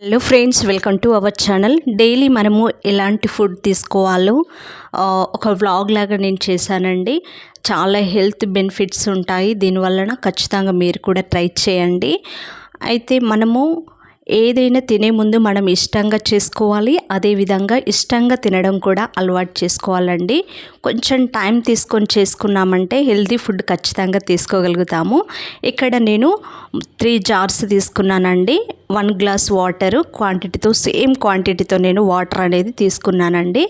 Hello friends, welcome to our channel. Daily మనము ఎలాంటి food తీసుకోవాలో ఒక వ్లాగ్ లాగా నేను చేశానండి. చాలా హెల్త్ బెనిఫిట్స్ ఉంటాయి దీనివలన. ఖచ్చితంగా మీరు కూడా ట్రై చేయండి. అయితే మనము ఏదైనా తినే ముందు మనం ఇష్టంగా చేసుకోవాలి, అదేవిధంగా ఇష్టంగా తినడం కూడా అలవాటు చేసుకోవాలండి. కొంచెం టైం తీసుకొని చేసుకున్నామంటే హెల్తీ ఫుడ్ ఖచ్చితంగా తీసుకోగలుగుతాము. ఇక్కడ నేను 3 జార్స్ తీసుకున్నానండి. 1 గ్లాస్ వాటర్ క్వాంటిటీతో, సేమ్ క్వాంటిటీతో నేను వాటర్ అనేది తీసుకున్నానండి.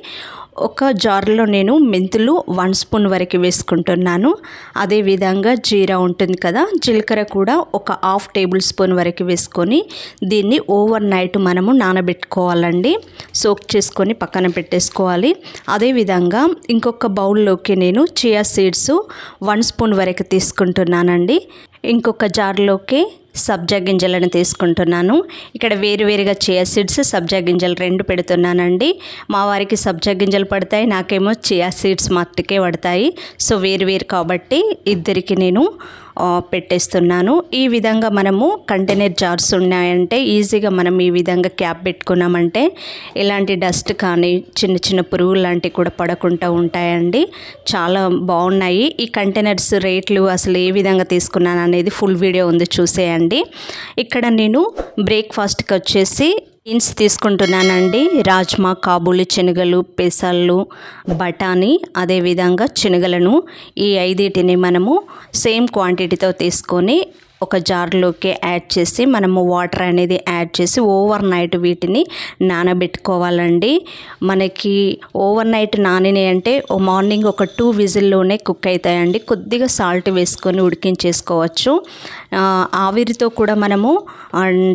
ఒక జార్లో నేను మెంతులు 1 స్పూన్ వరకు వేసుకుంటున్నాను. అదేవిధంగా జీరా ఉంటుంది కదా, జీలకర్ర కూడా ఒక 1/2 టేబుల్ స్పూన్ వరకు వేసుకొని దీన్ని ఓవర్ నైట్ మనము నానబెట్టుకోవాలండి. సోక్ చేసుకొని పక్కన పెట్టేసుకోవాలి. అదేవిధంగా ఇంకొక బౌల్లోకి నేను చియా సీడ్స్ 1 స్పూన్ వరకు తీసుకుంటున్నానండి. ఇంకొక జార్లోకి సబ్జా గింజలను తీసుకుంటున్నాను. ఇక్కడ వేరువేరుగా చియా సీడ్స్, సబ్జా గింజలు 2 పెడుతున్నానండి. మా వారికి సబ్జా గింజలు పడతాయి, నాకేమో చియా సీడ్స్ మట్టుకే పడతాయి. సో వేరువేరు కాబట్టి ఇద్దరికి నేను పెట్టేస్తున్నాను. ఈ విధంగా మనము కంటైనర్ జార్స్ ఉన్నాయంటే ఈజీగా మనం ఈ విధంగా క్యాప్ పెట్టుకున్నామంటే ఎలాంటి డస్ట్ కానీ చిన్న చిన్న పురుగులు లాంటివి కూడా పడకుండా ఉంటాయండి. చాలా బాగున్నాయి. ఈ కంటైనర్స్ రేట్లు అసలు ఏ విధంగా తీసుకున్నాను అనేది ఫుల్ వీడియో ఉంది, చూసేయండి. ఇక్కడ నేను బ్రేక్ఫాస్ట్కి వచ్చేసి బీన్స్ తీసుకుంటున్నానండి. రాజ్మా, కాబూలి శనగలు, పెసళ్ళు, బఠానీ, అదేవిధంగా శనగలను, ఈ 5టిని మనము సేమ్ క్వాంటిటీతో తీసుకొని ఒక జార్లోకి యాడ్ చేసి మనము వాటర్ అనేది యాడ్ చేసి ఓవర్ నైట్ వీటిని నానబెట్టుకోవాలండి. మనకి ఓవర్ నైట్ నానినాయి అంటే మార్నింగ్ ఒక 2 విజిల్లోనే కుక్ అవుతాయండి. కొద్దిగా సాల్ట్ వేసుకొని ఉడికించేసుకోవచ్చు. ఆవిరితో కూడా మనము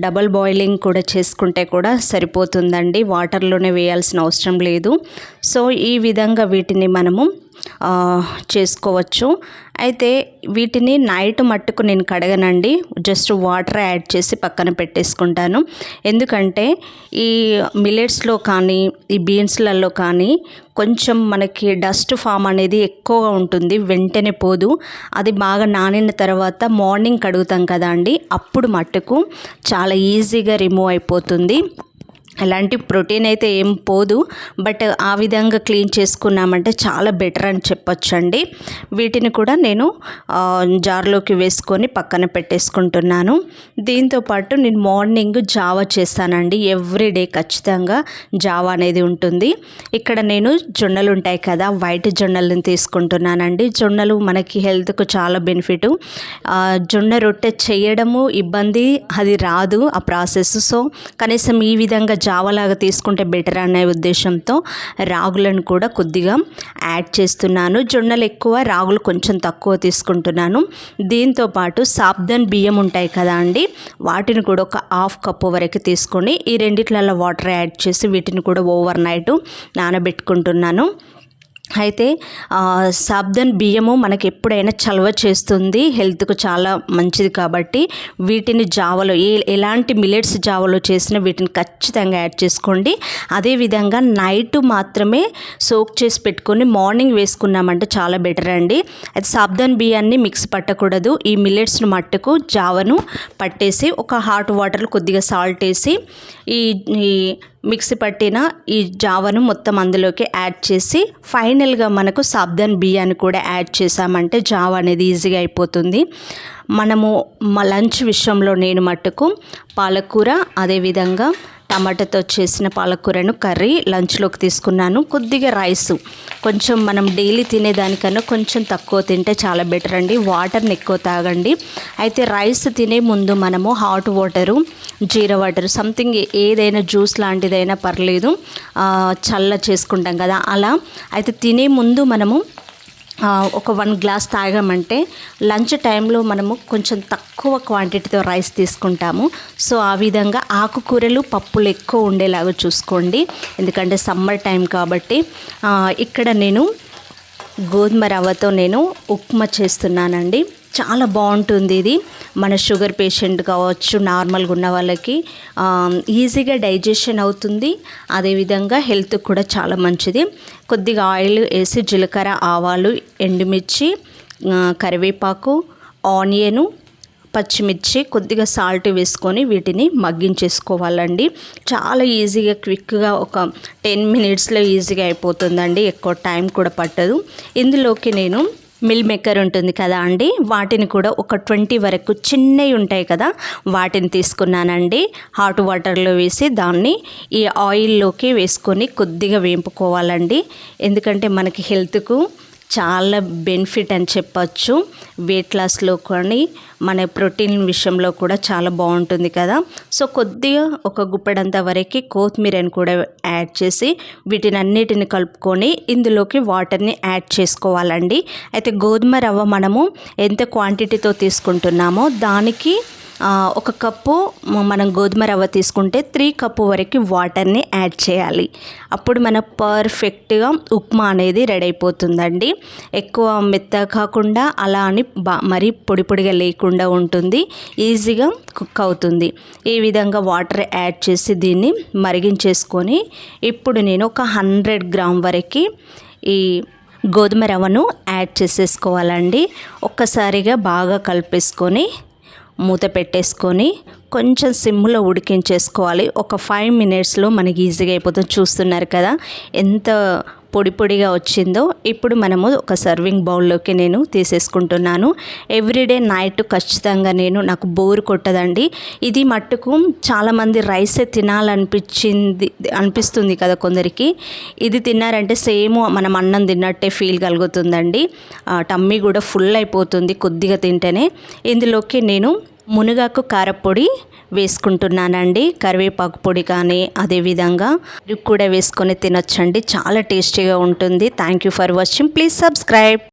డబల్ బాయిలింగ్ కూడా చేసుకుంటే కూడా సరిపోతుందండి. వాటర్లోనే వేయాల్సిన అవసరం లేదు. సో ఈ విధంగా వీటిని మనము చేసుకోవచ్చు. అయితే వీటిని నైట్ మట్టుకు నేను కడగనండి, జస్ట్ వాటర్ యాడ్ చేసి పక్కన పెట్టేసుకుంటాను. ఎందుకంటే ఈ మిల్లెట్స్లో కానీ ఈ బీన్స్లలో కానీ కొంచెం మనకి డస్ట్ ఫామ్ అనేది ఎక్కువగా ఉంటుంది, వెంటనే పోదు. అది బాగా నానిన తర్వాత మార్నింగ్ కడుగుతాం కదా అండి, అప్పుడు మట్టుకు చాలా ఈజీగా రిమూవ్ అయిపోతుంది. ఎలాంటి ప్రోటీన్ అయితే ఏం పోదు, బట్ ఆ విధంగా క్లీన్ చేసుకున్నామంటే చాలా బెటర్ అని చెప్పొచ్చండి. వీటిని కూడా నేను జార్లోకి వేసుకొని పక్కన పెట్టేసుకుంటున్నాను. దీంతోపాటు నేను మార్నింగ్ జావా చేస్తానండి. ఎవ్రీడే ఖచ్చితంగా జావా అనేది ఉంటుంది. ఇక్కడ నేను జొన్నలు ఉంటాయి కదా, వైట్ జొన్నలను తీసుకుంటున్నానండి. జొన్నలు మనకి హెల్త్కు చాలా బెనిఫిట్. జొన్న రొట్టె చేయడము ఇబ్బంది, అది రాదు ఆ ప్రాసెస్. సో కనీసం ఈ విధంగా జావలాగా తీసుకుంటే బెటర్ అనే ఉద్దేశంతో రాగులను కూడా కొద్దిగా యాడ్ చేస్తున్నాను. జొన్నలు ఎక్కువ, రాగులు కొంచెం తక్కువ తీసుకుంటున్నాను. దీంతోపాటు సాబ్దన్ బియ్యం ఉంటాయి కదా అండి, వాటిని కూడా ఒక 1/2 కప్పు వరకు తీసుకొని ఈ రెండిట్లలో వాటర్ యాడ్ చేసి వీటిని కూడా ఓవర్ నైట్ నానబెట్టుకుంటున్నాను. అయితే సాబ్దన్ బియ్యము మనకి ఎప్పుడైనా చలవ చేస్తుంది, హెల్త్కు చాలా మంచిది. కాబట్టి వీటిని జావలో ఎలాంటి మిల్లెట్స్ జావలో చేసినా వీటిని ఖచ్చితంగా యాడ్ చేసుకోండి. అదేవిధంగా నైట్ మాత్రమే సోక్ చేసి పెట్టుకొని మార్నింగ్ వేసుకున్నామంటే చాలా బెటర్ అండి. అయితే సాబ్దన్ బియ్యాన్ని మిక్స్ పట్టకూడదు, ఈ మిల్లెట్స్ను మట్టుకు జావను పట్టేసి ఒక హాట్ వాటర్లో కొద్దిగా సాల్ట్ వేసి ఈ మిక్సీ పట్టిన ఈ జావను మొత్తం అందులోకి యాడ్ చేసి ఫైనల్గా మనకు సాబ్దన్ బియ్యాన్ని కూడా యాడ్ చేసామంటే జావ అనేది ఈజీగా అయిపోతుంది. మనము లంచ్ విషయంలో నేను మట్టుకు పాలకూర, అదేవిధంగా టమాటాతో చేసిన పాలకూరను కర్రీ లంచ్లోకి తీసుకున్నాను. కొద్దిగా రైస్, కొంచెం మనం డైలీ తినేదానికన్నా కొంచెం తక్కువ తింటే చాలా బెటర్ అండి. వాటర్ని ఎక్కువ తాగండి. అయితే రైస్ తినే ముందు మనము హాట్ వాటరు, జీరా వాటర్, సంథింగ్ ఏదైనా జ్యూస్ లాంటిదైనా పర్లేదు, చల్ల చేసుకుంటాం కదా అలా. అయితే తినే ముందు మనము ఒక 1 గ్లాస్ తాగామంటే లంచ్ టైంలో మనము కొంచెం తక్కువ క్వాంటిటీతో రైస్ తీసుకుంటాము. సో ఆ విధంగా ఆకుకూరలు, పప్పులు ఎక్కువ ఉండేలాగా చూసుకోండి, ఎందుకంటే సమ్మర్ టైం కాబట్టి. ఇక్కడ నేను గోధుమ రవ్వతో నేను ఉప్మా చేస్తున్నానండి. చాలా బాగుంటుంది ఇది. మన షుగర్ పేషెంట్ కావచ్చు, నార్మల్గా ఉన్న వాళ్ళకి ఈజీగా డైజెషన్ అవుతుంది. అదేవిధంగా హెల్త్ కూడా చాలా మంచిది. కొద్దిగా ఆయిల్ వేసి జీలకర్ర, ఆవాలు, ఎండుమిర్చి, కరివేపాకు, ఆనియను, పచ్చిమిర్చి, కొద్దిగా సాల్ట్ వేసుకొని వీటిని మగ్గించేసుకోవాలండి. చాలా ఈజీగా క్విక్గా ఒక 10 మినిట్స్లో ఈజీగా అయిపోతుందండి. ఎక్కువ టైం కూడా పట్టదు. ఇందులోకి నేను మిల్ మేకర్ ఉంటుంది కదా అండి, వాటిని కూడా ఒక 20 వరకు చిన్నవి ఉంటాయి కదా, వాటిని తీసుకున్నానండి. హాట్ వాటర్లో వేసి దాన్ని ఈ ఆయిల్లోకి వేసుకొని కొద్దిగా వేపుకోవాలండి. ఎందుకంటే మనకి హెల్త్కు చాలా బెనిఫిట్ అని చెప్పచ్చు. వెయిట్ లాస్లో కానీ మన ప్రోటీన్ విషయంలో కూడా చాలా బాగుంటుంది కదా. సో కొద్దిగా ఒక గుప్పెడంత వరకు కొత్తిమీరని కూడా యాడ్ చేసి వీటిని అన్నిటిని కలుపుకొని ఇందులోకి వాటర్ని యాడ్ చేసుకోవాలండి. అయితే గోధుమ రవ్వ మనము ఎంత క్వాంటిటీతో తీసుకుంటున్నామో దానికి 1 కప్పు మనం గోధుమ రవ్వ తీసుకుంటే 3 కప్పు వరకు వాటర్ని యాడ్ చేయాలి. అప్పుడు మన పర్ఫెక్ట్గా ఉప్మా అనేది రెడీ అయిపోతుందండి. ఎక్కువ మెత్తగా కాకుండా అలా అని మరీ పొడి పొడిగా లేకుండా ఉంటుంది, ఈజీగా కుక్ అవుతుంది. ఈ విధంగా వాటర్ యాడ్ చేసి దీన్ని మరిగించేసుకొని ఇప్పుడు నేను ఒక 100 గ్రామ్ వరకు ఈ గోధుమ రవ్వను యాడ్ చేసేసుకోవాలండి. ఒక్కసారిగా బాగా కలిపేసుకొని మూత పెట్టేసుకొని కొంచెం సిమ్లో ఉడికించేసుకోవాలి. ఒక 5 మినిట్స్లో మనకి ఈజీగా అయిపోతుంది. చూస్తున్నారు కదా ఎంత పొడి పొడిగా వచ్చిందో. ఇప్పుడు మనము ఒక సర్వింగ్ బౌల్లోకి నేను తీసేసుకుంటున్నాను. ఎవ్రీడే నైట్ ఖచ్చితంగా నాకు బోర్ కొట్టదండి. ఇది మట్టుకు చాలామంది రైసే అనిపిస్తుంది కదా కొందరికి. ఇది తిన్నారంటే సేమ్ మనం అన్నం తిన్నట్టే ఫీల్ కలుగుతుందండి. టమ్మీ కూడా ఫుల్ అయిపోతుంది కొద్దిగా తింటేనే. ఇందులోకి నేను మునగాకు కారపొడి వేసుకుంటున్నానండి. కరివేపాకు పొడి కానీ అదేవిధంగా కూడా వేసుకొని తినొచ్చండి. చాలా టేస్టీగా ఉంటుంది. Thank you for watching. Please subscribe.